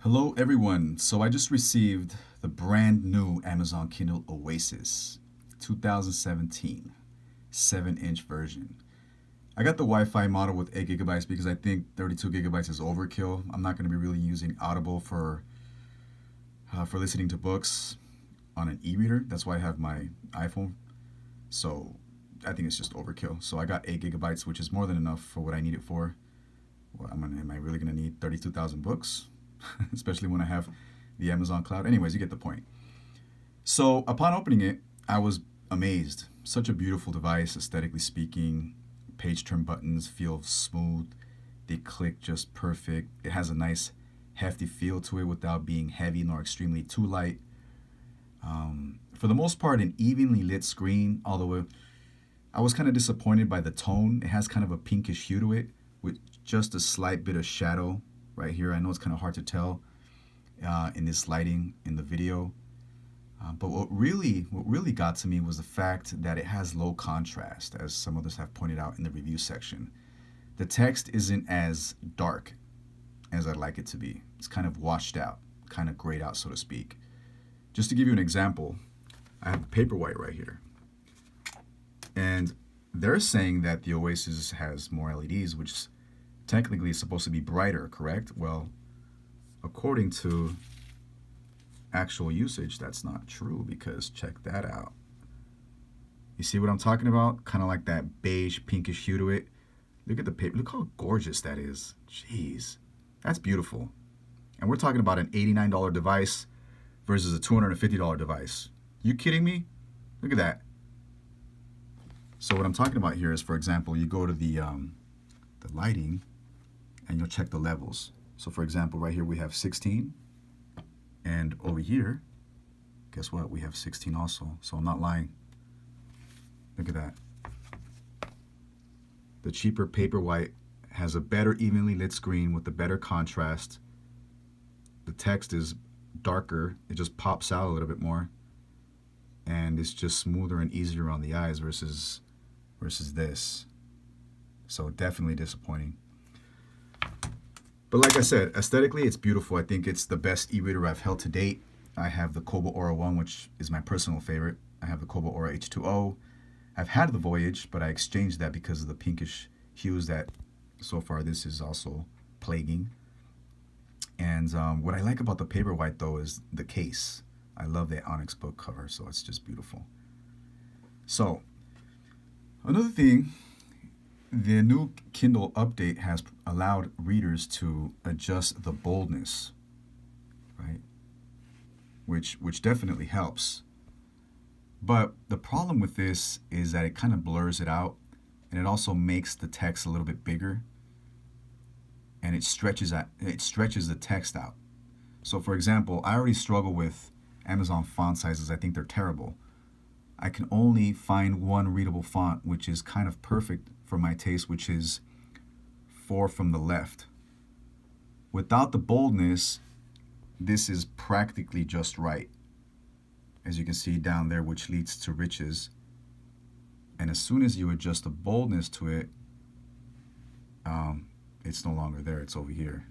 Hello, everyone. So I just received the brand new Amazon Kindle Oasis 2017 7-inch version. I got the Wi-Fi model with 8 gigabytes because I think 32 gigabytes is overkill. I'm not going to be really using Audible for listening to books on an e-reader. That's why I have my iPhone. So I think it's just overkill. So I got 8 gigabytes, which is more than enough for what I need it for. Well, am I really going to need 32,000 books? Especially when I have the Amazon cloud. Anyways, you get the point. So upon opening it, I was amazed. Such a beautiful device, aesthetically speaking. Page turn buttons feel smooth. They click just perfect. It has a nice hefty feel to it without being heavy nor extremely too light. For the most part, an evenly lit screen, although I was kind of disappointed by the tone. It has kind of a pinkish hue to it with just a slight bit of shadow right here. I know it's kind of hard to tell in this lighting in the video. But what really got to me was the fact that it has low contrast, as some others have pointed out in the review section. The text isn't as dark as I'd like it to be. It's kind of washed out, kind of grayed out, so to speak. Just to give you an example, I have a Paperwhite right here. And they're saying that the Oasis has more LEDs, which technically is supposed to be brighter, correct? Well, according to actual usage, that's not true because check that out. You see what I'm talking about? Kind of like that beige pinkish hue to it. Look at the paper. Look how gorgeous that is. Jeez, that's beautiful. And we're talking about an $89 device versus a $250 device. You kidding me? Look at that. So what I'm talking about here is, for example, you go to the lighting and you'll check the levels. So for example, right here we have 16, and over here, guess what? We have 16 also. So I'm not lying. Look at that. The cheaper Paperwhite has a better evenly lit screen with a better contrast. The text is darker. It just pops out a little bit more. And it's just smoother and easier on the eyes versus this. So definitely disappointing. But like I said, aesthetically, it's beautiful. I think it's the best e-reader I've held to date. I have the Kobo Aura 1, which is my personal favorite. I have the Kobo Aura H2O. I've had the Voyage, but I exchanged that because of the pinkish hues that so far this is also plaguing. And what I like about the Paperwhite, though, is the case. I love the onyx book cover, so it's just beautiful. So, another thing, the new Kindle update has allowed readers to adjust the boldness, right? Which definitely helps. But the problem with this is that it kind of blurs it out, and it also makes the text a little bit bigger, and it stretches the text out. So for example, I already struggle with Amazon font sizes. I think they're terrible. I can only find one readable font which is kind of perfect for my taste, which is 4 from the left. Without the boldness, this is practically just right, as you can see down there, which leads to riches. And as soon as you adjust the boldness to it, it's no longer there. It's over here,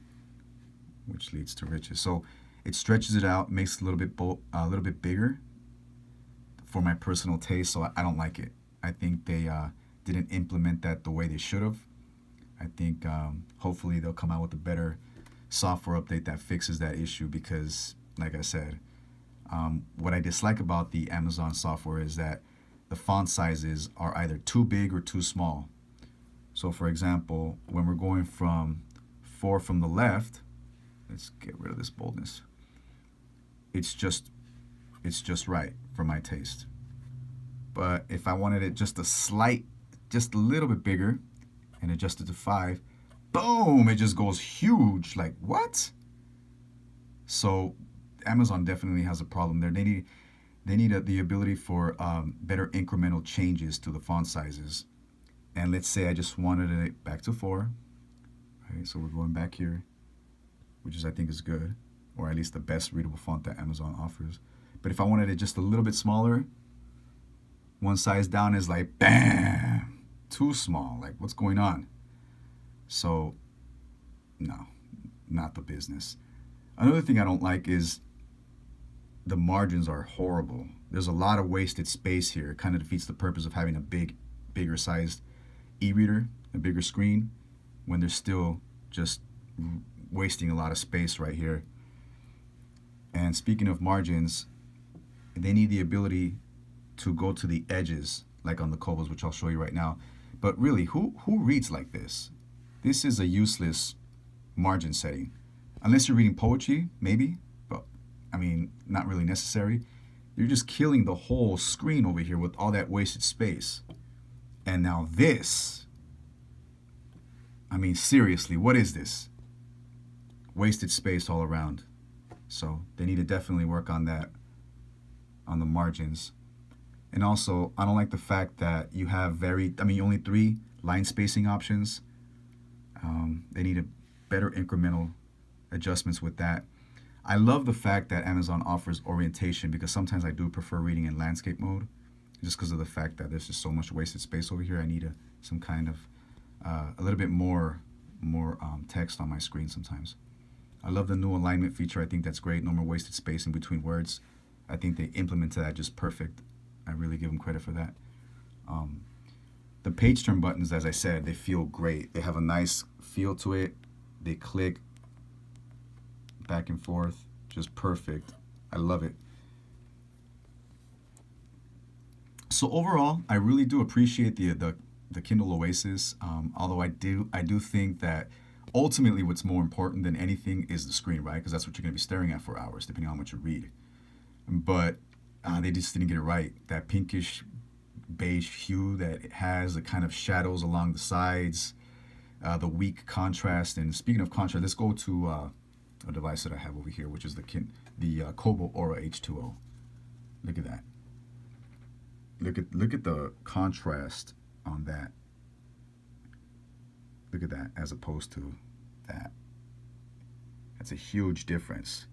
which leads to riches. So it stretches it out, makes it a little bit bigger for my personal taste. So I don't like it. I think they didn't implement that the way they should have. I think hopefully they'll come out with a better software update that fixes that issue because, like I said, what I dislike about the Amazon software is that the font sizes are either too big or too small. So for example, when we're going from 4 from the left, let's get rid of this boldness. It's just right for my taste. But if I wanted it just a little bit bigger and adjust it to 5, boom, it just goes huge. Like, what? So Amazon definitely has a problem there. They need the ability for better incremental changes to the font sizes. And let's say I just wanted it back to 4. Right, so we're going back here, which is I think is good, or at least the best readable font that Amazon offers. But if I wanted it just a little bit smaller, one size down is like, bam, too small. Like, what's going on? So, no, not the business. Another thing I don't like is the margins are horrible. There's a lot of wasted space here. It kind of defeats the purpose of having a bigger sized e-reader, a bigger screen, when they're still just wasting a lot of space right here. And speaking of margins, they need the ability to go to the edges, like on the Kobos, which I'll show you right now. But really, who reads like this? This is a useless margin setting. Unless you're reading poetry, maybe, but I mean, not really necessary. You're just killing the whole screen over here with all that wasted space. And now this, I mean, seriously, what is this? Wasted space all around. So they need to definitely work on that, on the margins. And also, I don't like the fact that you have only 3 line spacing options. They need a better incremental adjustments with that. I love the fact that Amazon offers orientation, because sometimes I do prefer reading in landscape mode, just because of the fact that there's just so much wasted space over here. I need some kind of a little bit more text on my screen sometimes. I love the new alignment feature. I think that's great. No more wasted space in between words. I think they implemented that just perfect. I really give them credit for that. The page turn buttons, as I said, they feel great. They have a nice feel to it. They click back and forth, just perfect. I love it. So overall, I really do appreciate the Kindle Oasis. Although I do think that ultimately what's more important than anything is the screen, right? Because that's what you're going to be staring at for hours, depending on what you read. But they just didn't get it right. That pinkish beige hue that it has, the kind of shadows along the sides, the weak contrast. And speaking of contrast, let's go to a device that I have over here, which is the Kobo Aura H2O. Look at that. Look at the contrast on that. Look at that as opposed to that. That's a huge difference.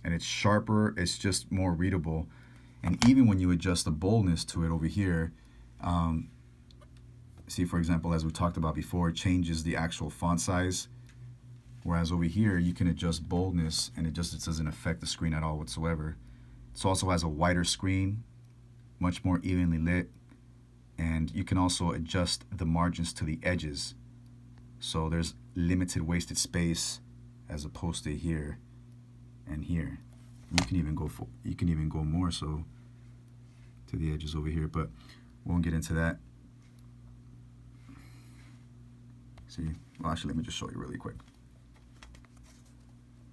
And it's sharper, it's just more readable. And even when you adjust the boldness to it over here, see, for example, as we talked about before, it changes the actual font size. Whereas over here, you can adjust boldness and it doesn't affect the screen at all whatsoever. It also has a wider screen, much more evenly lit. And you can also adjust the margins to the edges. So there's limited wasted space as opposed to here and here. You can even go more so to the edges over here, but we won't get into that. See, well, actually, let me just show you really quick.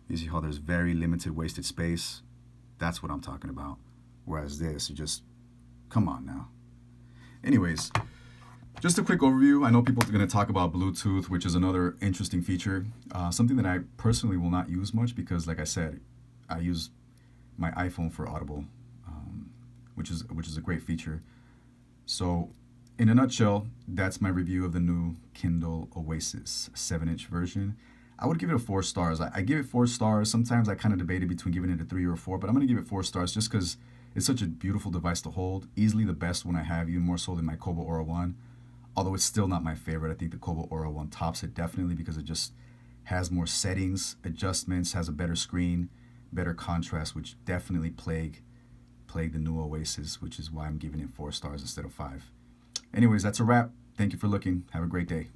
You see how there's very limited wasted space? That's what I'm talking about. Whereas this, you just, come on now. Anyways, just a quick overview. I know people are going to talk about Bluetooth, which is another interesting feature. Something that I personally will not use much because, like I said, I use my iPhone for Audible, which is a great feature. So, in a nutshell, that's my review of the new Kindle Oasis 7-inch version. I would give it 4 stars. I give it 4 stars. Sometimes I kind of debated between giving it a 3 or a 4, but I'm going to give it 4 stars just because it's such a beautiful device to hold. Easily the best one I have, even more so than my Kobo Aura 1. Although it's still not my favorite. I think the Kobo Aura 1 tops it definitely because it just has more settings, adjustments, has a better screen, better contrast, which definitely plague the new Oasis, which is why I'm giving it 4 stars instead of 5. Anyways, that's a wrap. Thank you for looking. Have a great day.